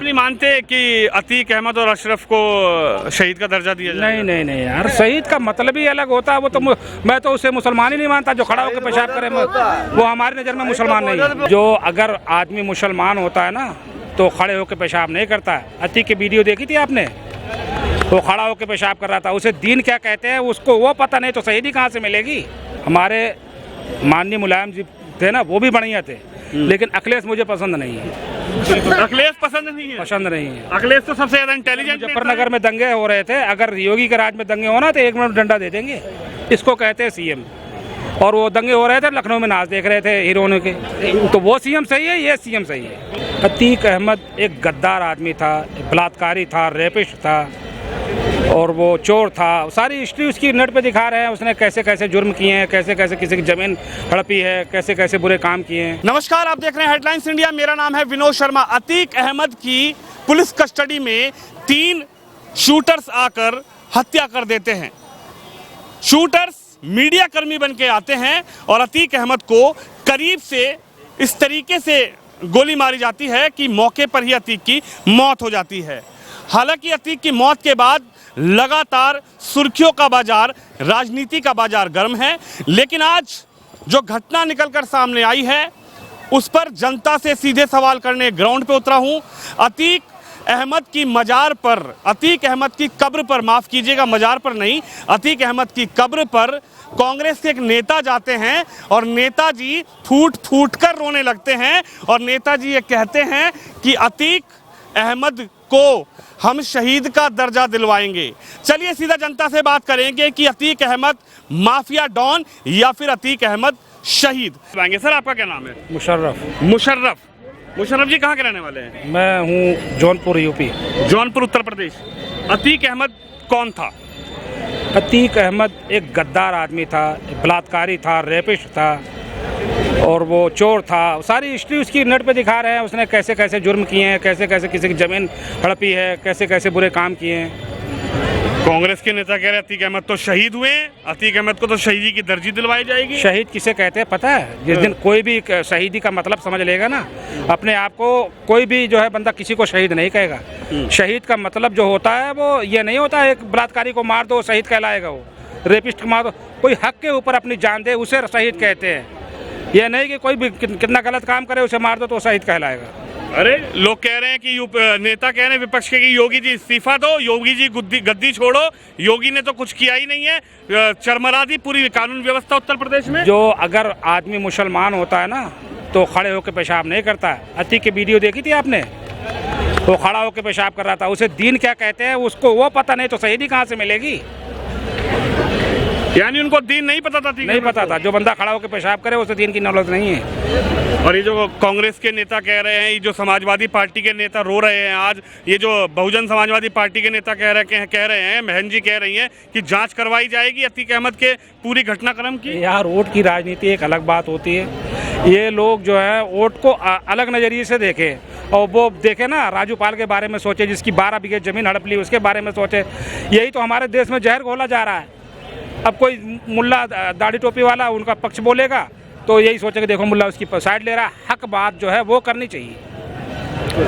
नहीं मानते कि अतीक अहमद और अशरफ को शहीद का दर्जा दिया जाए? नहीं नहीं नहीं यार, शहीद का मतलब ही अलग होता है। वो तो मैं तो उसे मुसलमान ही नहीं मानता जो खड़ा होकर पेशाब करे। वो हमारी नज़र में मुसलमान नहीं है। जो अगर आदमी मुसलमान होता है ना तो खड़े होकर पेशाब नहीं करता है। अतीक की वीडियो देखी थी आपने? वो खड़ा होकर पेशाब कर रहा था। उसे दीन क्या कहते हैं उसको वो पता नहीं, तो शहीदी कहाँ से मिलेगी? हमारे माननीय मुलायम जी थे ना, वो भी बढ़िया थे, लेकिन अखिलेश मुझे पसंद नहीं है। अखिलेश पसंद नहीं है? पसंद नहीं है। अखिलेश तो सबसे ज्यादा इंटेलिजेंट। मुजफ्फरनगर में दंगे हो रहे थे, अगर योगी के राज में दंगे होना तो 1 मिनट डंडा दे देंगे। इसको कहते हैं सीएम। और वो दंगे हो रहे थे, लखनऊ में नाच देख रहे थे हीरोइनों के, तो वो सीएम सही है, ये सीएम सही है। अतीक अहमद एक गद्दार आदमी था, बलात्कारी था, रेपिस्ट था और वो चोर था। सारी हिस्ट्री उसकी नेट पे दिखा रहे हैं, उसने कैसे कैसे जुर्म किए हैं, कैसे कैसे किसी की जमीन हड़पी है, कैसे कैसे बुरे काम किए हैं। नमस्कार, आप देख रहे हैं हेडलाइंस इंडिया। मेरा नाम है विनोद शर्मा। अतीक अहमद की पुलिस कस्टडी में 3 शूटर्स आकर हत्या कर देते हैं। शूटर्स मीडिया कर्मी बन के आते हैं और अतीक अहमद को करीब से इस तरीके से गोली मारी जाती है कि मौके पर ही अतीक की मौत हो जाती है। हालांकि अतीक की मौत के बाद लगातार सुर्खियों का बाजार, राजनीति का बाजार गर्म है, लेकिन आज जो घटना निकलकर सामने आई है उस पर जनता से सीधे सवाल करने ग्राउंड पे उतरा हूं। अतीक अहमद की मजार पर, अतीक अहमद की कब्र पर, माफ कीजिएगा मजार पर नहीं, अतीक अहमद की कब्र पर कांग्रेस के एक नेता जाते हैं और नेताजी फूट फूट कर रोने लगते हैं और नेताजी ये कहते हैं कि अतीक अहमद को हम शहीद का दर्जा दिलवाएंगे। चलिए सीधा जनता से बात करेंगे कि अतीक अहमद माफिया डॉन या फिर अतीक अहमद शहीद। सर आपका क्या नाम है? मुशर्रफ। मुशर्रफ जी कहाँ के रहने वाले हैं? मैं हूँ जौनपुर, यूपी। जौनपुर उत्तर प्रदेश। अतीक अहमद कौन था? अतीक अहमद एक गद्दार आदमी था, बलात्कारी था, रेपिस्ट था और वो चोर था। सारी हिस्ट्री उसकी नेट पे दिखा रहे हैं, उसने कैसे कैसे जुर्म किए हैं, कैसे कैसे किसी की जमीन हड़पी है, कैसे कैसे बुरे काम किए हैं। कांग्रेस के नेता कह रहे अतीक अहमद तो शहीद हुए, अतीक अहमद को तो शहीदी की दर्जी दिलवाई जाएगी। शहीद किसे कहते हैं पता है? जिस दिन कोई भी शहीदी का मतलब समझ लेगा ना अपने आप को, कोई भी जो है बंदा किसी को शहीद नहीं कहेगा। शहीद का मतलब जो होता है वो ये नहीं होता है एक बलात्कारी को मार दो शहीद कहलाएगा, वो रेपिस्ट को मार दो, कोई हक के ऊपर अपनी जान दे उसे शहीद कहते हैं। ये नहीं कि कोई भी कितना गलत काम करे उसे मार दो तो शहीद कहलाएगा। अरे लोग कह रहे हैं कि नेता कह रहे हैं विपक्ष के कि योगी जी इस्तीफा दो, योगी जी गद्दी छोड़ो, योगी ने तो कुछ किया ही नहीं है, चरमरा दी पूरी कानून व्यवस्था उत्तर प्रदेश में। जो अगर आदमी मुसलमान होता है ना तो खड़े होकर पेशाब नहीं करता है। अतीक की वीडियो देखी थी आपने? वो खड़ा होकर पेशाब कर रहा था। उसे दीन क्या कहते हैं उसको वो पता नहीं, तो शहीदी कहाँ से मिलेगी? यानी उनको दीन नहीं पता था? नहीं पता था। जो बंदा खड़ा होकर पेशाब करे उसे दीन की नॉलेज नहीं है। और ये जो कांग्रेस के नेता कह रहे हैं, ये जो समाजवादी पार्टी के नेता रो रहे हैं आज, ये जो बहुजन समाजवादी पार्टी के नेता कह रहे हैं, बहन जी कह रही हैं कि जांच करवाई जाएगी अतीक अहमद के पूरी घटनाक्रम की। यार वोट की राजनीति एक अलग बात होती है। ये लोग जो है वोट को अलग नज़रिए से देखे और वो देखे ना, राजू पाल के बारे में सोचे जिसकी 12 बीघे जमीन हड़प ली, उसके बारे में सोचे। यही तो हमारे देश में जहर घोला जा रहा है। अब कोई मुल्ला दाढ़ी टोपी वाला उनका पक्ष बोलेगा तो यही सोचेगा देखो मुल्ला उसकी साइड ले रहा है। हक बात जो है वो करनी चाहिए,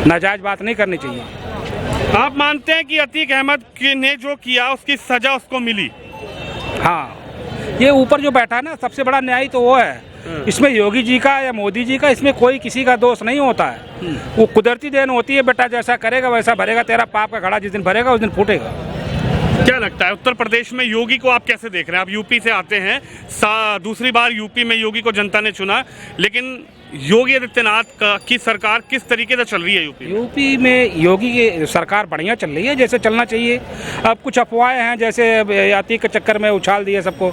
नाजायज बात नहीं करनी चाहिए। आप मानते हैं कि अतीक अहमद ने जो किया उसकी सजा उसको मिली? हाँ, ये ऊपर जो बैठा है ना सबसे बड़ा न्याय तो वो है। इसमें योगी जी का या मोदी जी का, इसमें कोई किसी का दोष नहीं होता है। वो कुदरती देन होती है, बेटा जैसा करेगा वैसा भरेगा। तेरा पाप का घड़ा जिस दिन भरेगा उस दिन फूटेगा। क्या लगता है उत्तर प्रदेश में योगी को आप कैसे देख रहे हैं? आप यूपी से आते हैं, दूसरी बार यूपी में योगी को जनता ने चुना, लेकिन योगी आदित्यनाथ की सरकार किस तरीके से चल रही है यूपी में? यूपी में योगी की सरकार बढ़िया चल रही है, जैसे चलना चाहिए। अब कुछ अफवाहें हैं, जैसे अतीक के चक्कर में उछाल दिए सबको।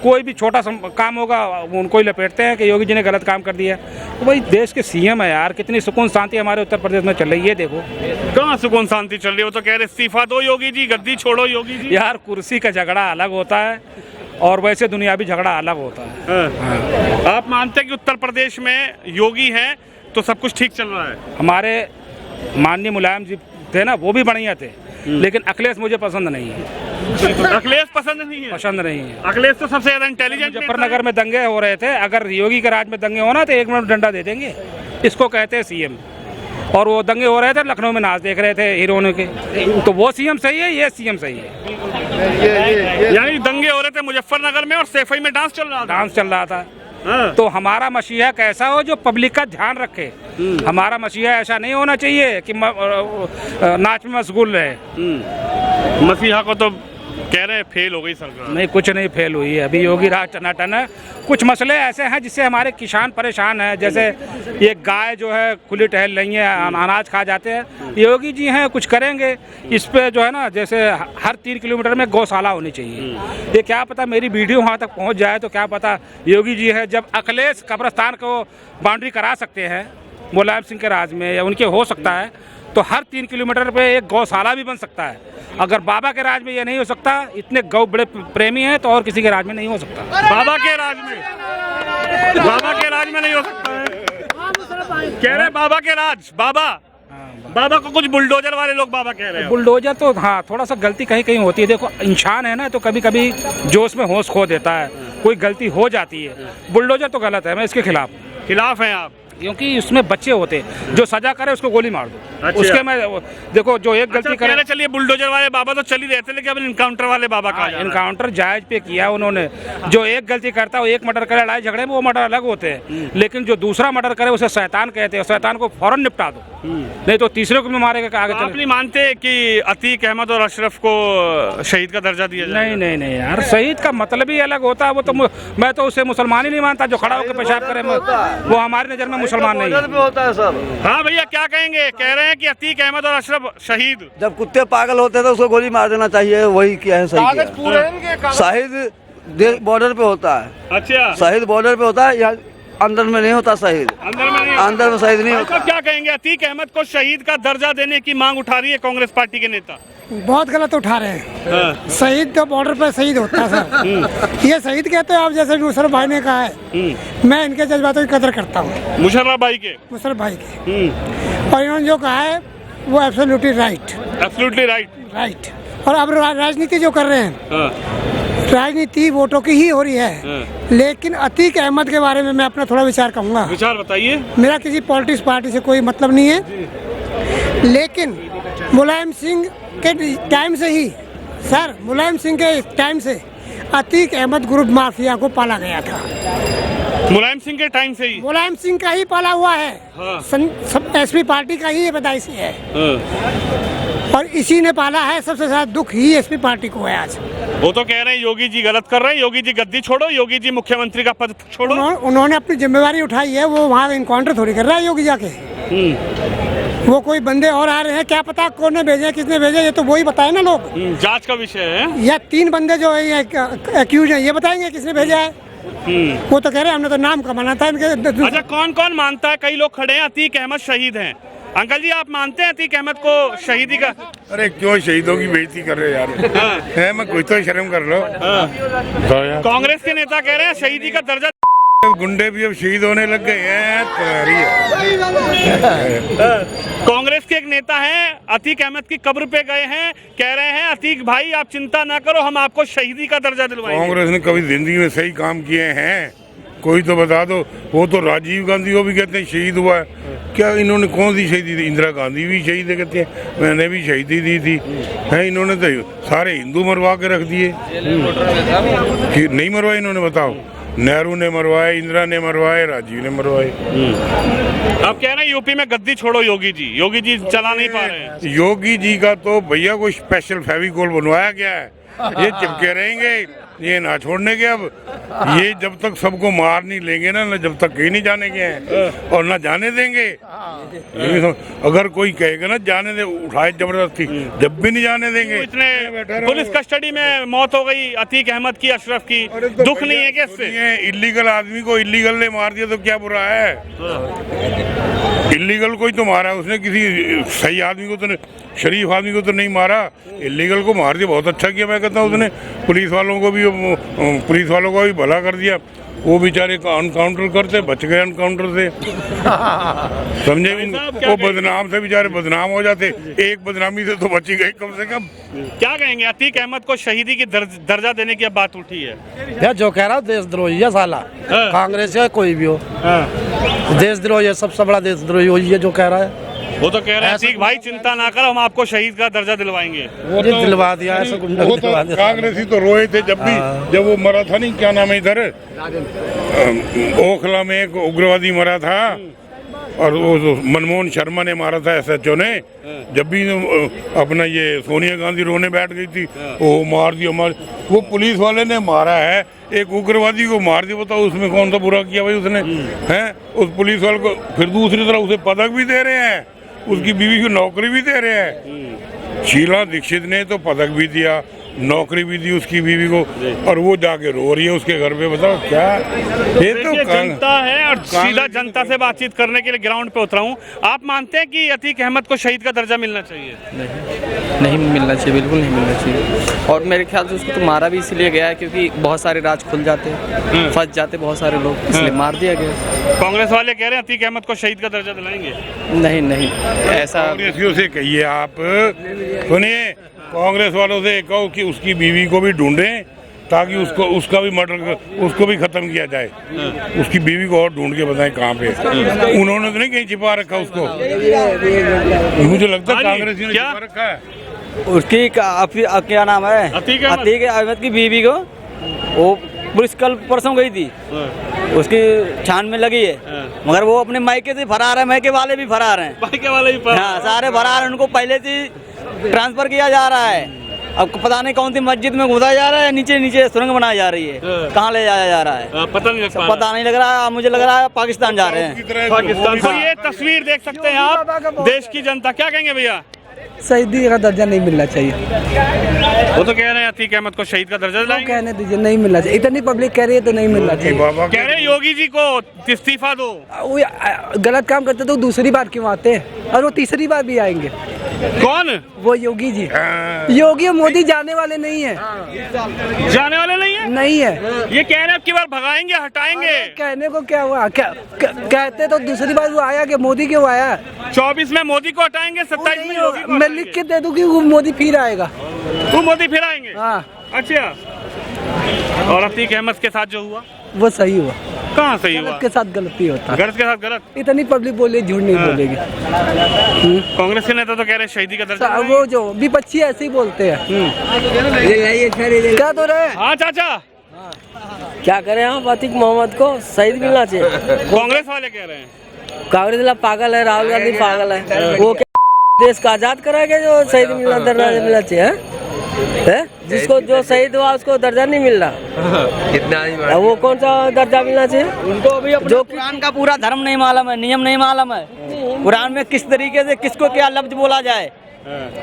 कोई भी छोटा काम होगा उनको ही लपेटते हैं कि योगी जी ने गलत काम कर दिया। तो भाई देश के सीएम है यार, कितनी सुकून शांति हमारे उत्तर प्रदेश में चल रही है। देखो कहाँ सुकून शांति चल रही है? वो तो कह रहे इस्तीफा दो योगी जी, गद्दी छोड़ो योगी जी। यार कुर्सी का झगड़ा अलग होता है और वैसे दुनियावी झगड़ा अलग होता है। आप मानते हैं कि उत्तर प्रदेश में योगी है तो सब कुछ ठीक चल रहा है? हमारे माननीय मुलायम जी थे ना, वो भी बढ़िया थे, लेकिन अखिलेश मुझे पसंद नहीं है। अखिलेश पसंद नहीं है? पसंद नहीं है। अखिलेश तो सबसे ज्यादा इंटेलिजेंट। मुजफ्फरनगर में दंगे हो रहे थे, अगर योगी के राज में दंगे होना तो 1 मिनट डंडा दे देंगे। इसको कहते हैं सीएम। और वो दंगे हो रहे थे, लखनऊ में नाच देख रहे थे हीरोइनों के। तो वो सीएम सही है, ये सीएम सही है। यानी दंगे हो रहे थे मुजफ्फरनगर में और सैफई में डांस चल रहा था। तो हमारा मसीहा कैसा हो जो पब्लिक का ध्यान रखे। हमारा मसीहा ऐसा नहीं होना चाहिए कि नाच में मशगूल रहे। मसीहा को तो कह रहे हैं फेल हो गई सरकार। नहीं, कुछ नहीं फेल हुई है। अभी योगी राज टनाटन है। कुछ मसले ऐसे हैं जिससे हमारे किसान परेशान हैं, जैसे ये गाय जो है खुली टहल रही है, अनाज खा जाते हैं। योगी जी हैं, कुछ करेंगे इस पे जो है ना, जैसे हर 3 किलोमीटर में गौशाला होनी चाहिए। ये क्या पता मेरी वीडियो वहाँ तक पहुँच जाए तो क्या पता। योगी जी है, जब अखिलेश कब्रिस्तान को बाउंड्री करा सकते हैं मुलायम सिंह के राज में, या उनके हो सकता है, तो हर 3 किलोमीटर पे एक गौशाला भी बन सकता है। अगर बाबा के राज में ये नहीं हो सकता, इतने गौ बड़े प्रेमी हैं, तो और किसी के राज में नहीं हो सकता। बाबा के राज में नहीं हो सकता है, कह रहे बाबा के राज। बाबा को कुछ बुलडोजर वाले लोग बाबा कह रहे हैं। बुलडोजर तो हाँ, थोड़ा सा गलती कहीं कहीं होती है। देखो, इंसान है ना, तो कभी कभी जोश में होश खो देता है, कोई गलती हो जाती है। बुलडोजर तो गलत है, मैं इसके खिलाफ हैं आप, क्योंकि उसमें बच्चे होते हैं, जो सजा करे उसको गोली मार दो। अच्छा। उसके में देखो, जो एक गलती करे। चलिए, बुलडोजर वाले बाबा तो चल ही रहते, लेकिन अब इनकाउंटर वाले बाबा का इनकाउंटर जायज पे किया उन्होंने। जो एक गलती करता है, वो एक मर्डर करे लड़ाई झगड़े में, वो मर्डर अलग होते हैं, लेकिन जो दूसरा मर्डर करे उसे शैतान कहते हैं। शैतान को फौरन निपटा दो, नहीं तो तीसरे को भी मारेगा। आगे आप नहीं मानते कि अतीक अहमद और अशरफ को शहीद का दर्जा दिया जाए? नहीं यार, शहीद का मतलब ही अलग होता है। वो तो मैं तो उसे मुसलमान ही नहीं मानता। जो खड़ा होकर पेशाब करे, वो हमारी नजर में मुसलमान नहीं है। हाँ भैया, क्या कहेंगे? कह रहे हैं कि अतीक अहमद और अशरफ शहीद। जब कुत्ते पागल होते हैं तो उसको गोली मार देना चाहिए, वही क्या है सही किया। शहीद बॉर्डर पे होता है। अच्छा, शहीद बॉर्डर पे होता है, यहाँ अंदर में नहीं होता शहीद। अंदर में शहीद नहीं होता। क्या कहेंगे? अतीक अहमद को शहीद का दर्जा देने की मांग उठा रही है कांग्रेस पार्टी के नेता। बहुत गलत उठा रहे हैं। शहीद तो बॉर्डर पर शहीद होता है सर। ये शहीद कहते हैं आप, जैसे मुशर्रफ भाई ने कहा है। मैं इनके जज्बातों की कदर करता हूँ, मुशर्रफ भाई के। और इन्होंने जो कहा है वो एब्सोल्युटली राइट। और अब राजनीति जो कर रहे हैं, राजनीति वोटों की ही हो रही है। लेकिन अतीक अहमद के बारे में मैं अपना थोड़ा विचार कहूँगा। विचार बताइए। मेरा किसी पॉलिटिक्स पार्टी से कोई मतलब नहीं है, लेकिन मुलायम सिंह के टाइम से ही, सर, मुलायम सिंह के टाइम से अतीक अहमद ग्रुप माफिया को पाला गया था। मुलायम सिंह के टाइम से ही? मुलायम सिंह का ही पाला हुआ है। हाँ। सब एसपी पार्टी का ही ये पैदाइशी है। और इसी ने पाला है। सबसे ज्यादा दुख ही एसपी पार्टी को है आज। वो तो कह रहे हैं योगी जी गलत कर रहे हैं, योगी जी गद्दी छोड़ो, योगी जी मुख्यमंत्री का पद छोड़ो। उन्होंने अपनी जिम्मेवारी उठाई है। वो वहाँ इनकाउंटर थोड़ी कर रहा है योगी जाके। वो कोई बंदे और आ रहे हैं, क्या पता कौन ने भेजे, किसने भेजे, ये तो वही बताए ना लोग। जांच का विषय है। या 3 बंदे जो है एक्यूज है, ये बताएंगे किसने भेजा है। वो तो कह रहे हैं हमने तो नाम कमाना था इनके। अच्छा, कौन कौन मानता है? कई लोग खड़े हैं, अतीक अहमद शहीद हैं। अंकल जी, आप मानते हैं अतीक अहमद को शहीदी का? अरे क्यों शहीदों की बेइज्जती कर रहे यार? है, मैं कुछ तो शर्म कर लो। कांग्रेस के नेता कह रहे हैं शहीदी का दर्जा। गुंडे भी अब शहीद होने लग गए हैं। कांग्रेस के एक नेता हैं, अतीक अहमद की कब्र पे गए हैं, कह रहे हैं अतीक भाई आप चिंता ना करो, हम आपको शहीदी का दर्जा दिलवाएंगे। कांग्रेस ने कभी जिंदगी में सही काम किए हैं? कोई तो बता दो। वो तो राजीव गांधी को भी कहते हैं शहीद हुआ है। क्या इन्होंने कौन सी शहीदी दी? इंदिरा गांधी भी शहीद कहते हैं, मैंने भी शहीदी दी थी। है, इन्होंने तो सारे हिंदू मरवा के रख दिए। नहीं मरवाए इन्होंने, बताओ। नेहरू ने मरवाए, इंदिरा ने मरवाए, राजीव ने मरवाए। अब कह रहे हैं यूपी में गद्दी छोड़ो योगी जी चला नहीं पा रहे हैं। योगी जी का तो भैया कोई स्पेशल फेविकोल बनवाया गया है, ये चिपके रहेंगे, ये ना छोड़ने के। अब ये जब तक सबको मार नहीं लेंगे ना, जब तक कहीं नहीं जाने के हैं और ना जाने देंगे। अगर कोई कहेगा ना जाने दे, उठाए जबरदस्ती, जब भी नहीं जाने देंगे। इतने पुलिस कस्टडी में मौत हो गई अतीक अहमद की, अशरफ की, दुख नहीं है? कैसे इल्लीगल आदमी को इल्लीगल ने मार दिया तो क्या बुरा है? इल्लीगल कोई तो मारा उसने, किसी सही आदमी को तो, शरीफ आदमी को तो नहीं मारा। इल्लीगल को मार दिया, बहुत अच्छा किया मैं कहता हूँ उसने। पुलिस वालों को भी भला कर दिया। वो बेचारे का अनकाउंटर करते, बच गए अनकाउंटर से। समझे? वो बदनाम से बेचारे बदनाम हो जाते, एक बदनामी से तो बची गई कम से कम। क्या कहेंगे? अतीक अहमद को शहीदी की दर्जा देने की अब बात उठी है। यार जो कह रहा हूँ देशद्रोही है साला, कांग्रेस या कोई भी हो। देशद्रोही है, सबसे बड़ा देशद्रोही वही है जो कह रहा है। वो तो कह रहे हैं अतीक भाई चिंता ना कर, हम आपको शहीद का दर्जा दिलवाएंगे। वो तो दिलवा दिया ऐसा गुंडा वो तो कांग्रेसी तो रोए थे जब वो मरा था, नहीं क्या नाम है इधर ओखला में एक उग्रवादी मरा था और वो मनमोहन शर्मा ने मारा था SHO ने। जब भी अपना ये सोनिया गांधी रोने बैठ गई थी, वो मार दिया वो पुलिस वाले ने मारा है, एक उग्रवादी को मार दिया। बताओ उसमें कौन सा बुरा किया भाई उसने, हैं? उस पुलिस वाले को फिर दूसरी तरफ उसे पदक भी दे रहे हैं, उसकी बीवी को नौकरी भी दे रहे हैं। शीला दीक्षित ने तो पदक भी दिया, नौकरी भी दी उसकी बीवी को, और वो जाके रो रही है उसके घर पे। बताओ क्या, ये तो जनता है और सीधा जनता से बातचीत करने के लिए ग्राउंड पे उतरा हूँ। आप मानते हैं कि अतीक अहमद को शहीद का दर्जा मिलना चाहिए? नहीं मिलना चाहिए, बिल्कुल नहीं मिलना चाहिए। और मेरे ख्याल से उसको तो मारा भी इसलिए गया है क्योंकि बहुत सारे राज खुल जाते हैं, फंस जाते बहुत सारे लोग, इसलिए मार दिया गया। कांग्रेस वाले कह रहे हैं अतीक अहमद को शहीद का दर्जा दिलाएंगे। नहीं ऐसा कांग्रेसियों से कहिए, आप सुनिए, कांग्रेस वालों से कहो कि उसकी बीवी को भी ढूंढें ताकि उसका भी मर्डर, उसको भी खत्म किया जाए। उसकी बीवी को और ढूंढ के बताएं कहाँ पे। उन्होंने तो नहीं कहीं छिपा रखा उसको, मुझे लगता है कांग्रेसियों ने छिपा रखा है। उसकी क्या नाम है, अतीक अहमद की बीवी को वो पुलिस कल परसों गई थी, उसकी छान में लगी है, मगर वो अपने मायके से फरार है, मायके वाले भी फरार हैं, मायके वाले भी हाँ सारे फरार हैं। उनको पहले से ट्रांसफर किया जा रहा है, अब पता नहीं कौन सी मस्जिद में घुसा जा रहा है, नीचे सुरंग बनाई जा रही है, कहाँ ले जाया जा रहा है पता नहीं लग रहा है। मुझे लग रहा है पाकिस्तान जा रहे हैं। पाकिस्तान। तो ये तस्वीर देख सकते हैं आप, देश की जनता क्या कहेंगे भैया? शहीदी का दर्जा नहीं मिलना चाहिए। वो तो कह रहे हैं अतीक अहमद को शहीद का दर्जा दिलाएंगे। कहने दीजिए, नहीं मिलना चाहिए। इतनी पब्लिक कह रही है तो नहीं मिलना चाहिए। कह रहे हैं योगी जी को इस्तीफा दो। वो गलत काम करते तो दूसरी बार क्यों आते हैं, और वो तीसरी बार भी आएंगे। कौन? वो योगी जी। योगी और मोदी जाने वाले नहीं है, जाने वाले नहीं है। नहीं है, ये कह रहे हैं अब की बार भगाएंगे, हटाएंगे। कहने को क्या हुआ, कहते तो दूसरी बार वो आया कि मोदी क्यों आया। 24 में मोदी को हटाएंगे, 27 में योगी को मैं लिख के दे दूं कि वो मोदी फिर आएगा। तो मोदी फिर आएंगे? हाँ। अच्छा, और अतीक अहमद के साथ जो हुआ वो सही हुआ। कहाँ सही हुआ? के साथ गलती होता है, गलत के साथ गलत। इतनी पब्लिक बोले, झूठ नहीं बोलेगी। कांग्रेस के नेता तो कह रहे हैं शहीदी का दर्जा। वो जो विपक्षी ऐसे ही बोलते हैं। क्या तो रहे? हाँ चाचा, क्या करें आप, अतीक मोहम्मद को शहीद मिलना चाहिए। कांग्रेस वाले कह रहे हैं कांग्रेस वाला पागल है, राहुल गांधी पागल है। वो क्या देश का आजाद कराएंगे जो शहीद मिलना दर्जा मिलना चाहिए है? जिसको जो शहीद हुआ उसको दर्जा नहीं मिल रहा, कितना वो कौन सा दर्जा मिलना चाहिए उनको भी जो कुरान का पूरा धर्म नहीं मालूम है, नियम नहीं मालूम है, कुरान में किस तरीके से किसको क्या लफ्ज बोला जाए।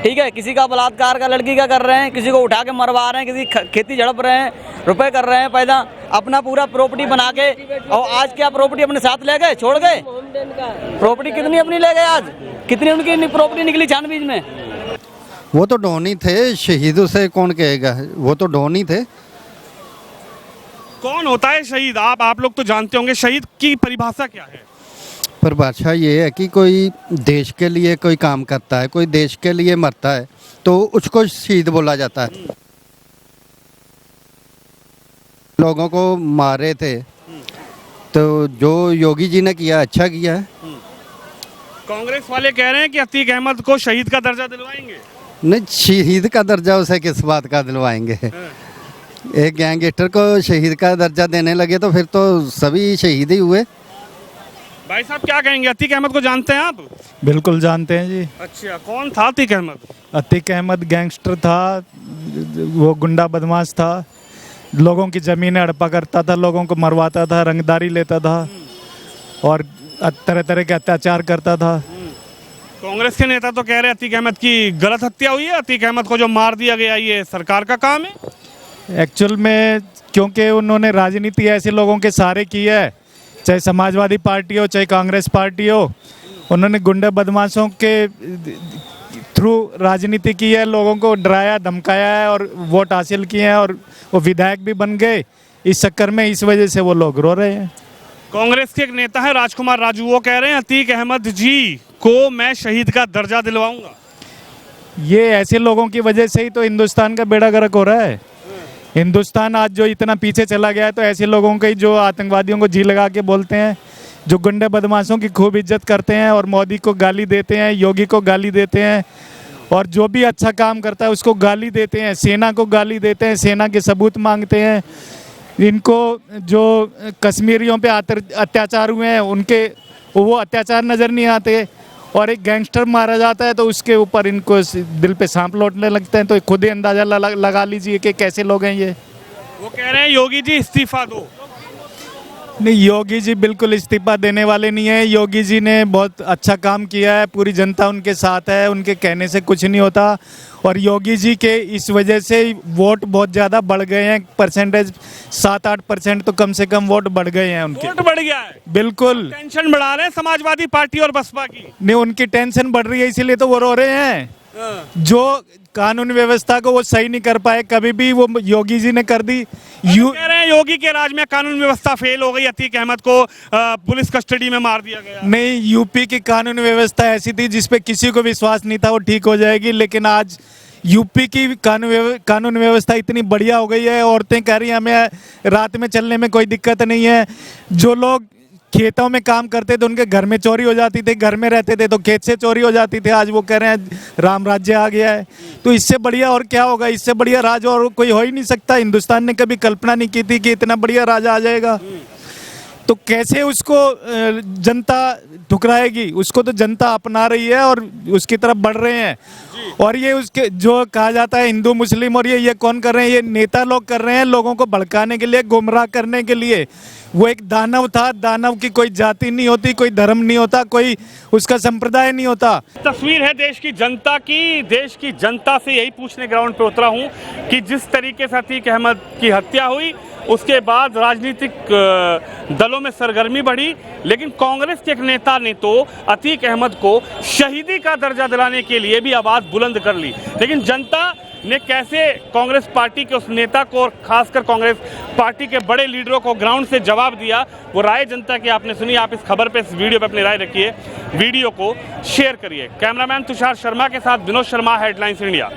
ठीक है, किसी का बलात्कार का लड़की का कर रहे हैं, किसी को उठा के मरवा रहे हैं, किसी खेती झड़प रहे हैं, रुपए कर रहे हैं पैदा, अपना पूरा प्रॉपर्टी बना के। और आज क्या प्रॉपर्टी अपने साथ ले गए, छोड़ गए? प्रॉपर्टी कितनी अपनी ले गए, आज कितनी उनकी प्रॉपर्टी निकली छानबीज में। वो तो ढोनी थे, शहीदों से कौन कहेगा, वो तो ढोनी थे। कौन होता है शहीद? आप लोग तो जानते होंगे, शहीद की परिभाषा क्या है? परिभाषा ये है कि कोई देश के लिए कोई काम करता है, कोई देश के लिए मरता है तो उसको शहीद बोला जाता है। लोगों को मारे थे तो जो योगी जी ने किया अच्छा किया है। कांग्रेस वाले कह रहे हैं कि अतीक अहमद को शहीद का दर्जा दिलवाएंगे। नहीं, शहीद का दर्जा उसे किस बात का दिलवाएंगे। एक गैंगस्टर को शहीद का दर्जा देने लगे तो फिर तो सभी शहीद ही हुए। भाई साहब क्या कहेंगे, अतीक अहमद को जानते हैं आप? बिल्कुल जानते हैं जी। अच्छा, कौन था अतीक अहमद? अतीक अहमद गैंगस्टर था, वो गुंडा बदमाश था, लोगों की ज़मीनें हड़पा करता था, लोगों को मरवाता था, रंगदारी लेता था और तरह तरह के अत्याचार करता था। कांग्रेस के नेता तो कह रहे हैं अतीक अहमद की गलत हत्या हुई है, अतीक अहमद को जो मार दिया गया ये सरकार का काम है। एक्चुअल में क्योंकि उन्होंने राजनीति ऐसे लोगों के सहारे की है, चाहे समाजवादी पार्टी हो चाहे कांग्रेस पार्टी हो, उन्होंने गुंडे बदमाशों के थ्रू राजनीति की है, लोगों को डराया धमकाया है और वोट हासिल किए हैं और वो विधायक भी बन गए। इस चक्कर में इस वजह से वो लोग रो रहे हैं। कांग्रेस के एक नेता है राजकुमार राजू, वो कह रहे हैं अतीक अहमद जी को मैं शहीद का दर्जा दिलवाऊंगा। ये ऐसे लोगों की वजह से ही तो हिंदुस्तान का बेड़ा गर्क हो रहा है। हिंदुस्तान आज जो इतना पीछे चला गया है तो ऐसे लोगों के जो आतंकवादियों को जी लगा के बोलते हैं, जो गुंडे बदमाशों की खूब इज्जत करते हैं और मोदी को गाली देते हैं, योगी को गाली देते हैं, और जो भी अच्छा काम करता है उसको गाली देते हैं, सेना को गाली देते हैं, सेना के सबूत मांगते हैं। इनको जो कश्मीरियों पे अत्याचार हुए हैं उनके वो अत्याचार नज़र नहीं आते, और एक गैंगस्टर मारा जाता है तो उसके ऊपर इनको दिल पे सांप लौटने लगते हैं। तो खुद ही अंदाज़ा लगा लीजिए कि कैसे लोग हैं ये। वो कह रहे हैं योगी जी इस्तीफा दो। नहीं, योगी जी बिल्कुल इस्तीफा देने वाले नहीं है। योगी जी ने बहुत अच्छा काम किया है, पूरी जनता उनके साथ है, उनके कहने से कुछ नहीं होता। और योगी जी के इस वजह से वोट बहुत ज़्यादा बढ़ गए हैं, परसेंटेज 7-8% तो कम से कम वोट बढ़ गए हैं उनके। वोट बढ़ गया है, बिल्कुल। टेंशन बढ़ा रहे हैं समाजवादी पार्टी और बसपा की। नहीं, उनकी टेंशन बढ़ रही है इसीलिए तो वो रो रहे हैं। जो कानून व्यवस्था को वो सही नहीं कर पाए, कभी भी वो योगी जी ने कर दी। कह रहे हैं योगी के राज में कानून व्यवस्था फेल हो गई, अतीक अहमद को पुलिस कस्टडी में मार दिया गया। नहीं, यूपी की कानून व्यवस्था ऐसी थी जिसपे किसी को विश्वास नहीं था वो ठीक हो जाएगी, लेकिन आज यूपी की कानून व्यवस्था इतनी बढ़िया हो गई है। औरतें कह रही हैं हमें रात में चलने में कोई दिक्कत नहीं है। जो लोग खेतों में काम करते थे उनके घर में चोरी हो जाती थी, घर में रहते थे तो खेत से चोरी हो जाती थी। आज वो कह रहे हैं राम राज्य आ गया है। तो इससे बढ़िया और क्या होगा? इससे बढ़िया राज और कोई हो ही नहीं सकता। हिंदुस्तान ने कभी कल्पना नहीं की थी कि इतना बढ़िया राजा आ जाएगा। तो कैसे उसको जनता ठुकराएगी? उसको तो जनता अपना रही है और उसकी तरफ बढ़ रहे हैं। और ये उसके जो कहा जाता है हिंदू मुस्लिम, और ये कौन कर रहे हैं? ये नेता लोग कर रहे हैं, लोगों को भड़काने के लिए, गुमराह करने के लिए। वो एक दानव था, दानव की कोई जाति नहीं होती, कोई धर्म नहीं होता, कोई उसका संप्रदाय नहीं होता। तस्वीर है देश की जनता की। देश की जनता से यही पूछने ग्राउंड पे उतरा हूं कि जिस तरीके से अतीक अहमद की हत्या हुई उसके बाद राजनीतिक दलों में सरगर्मी बढ़ी, लेकिन कांग्रेस के एक नेता ने तो अतीक अहमद को शहीदी का दर्जा दिलाने के लिए भी आवाज़ बुलंद कर ली। लेकिन जनता ने कैसे कांग्रेस पार्टी के उस नेता को और खासकर कांग्रेस पार्टी के बड़े लीडरों को ग्राउंड से जवाब दिया, वो राय जनता की आपने सुनी। आप इस खबर पे, इस वीडियो पे अपनी राय रखिए, वीडियो को शेयर करिए। कैमरामैन तुषार शर्मा के साथ विनोद शर्मा, हेडलाइंस इंडिया।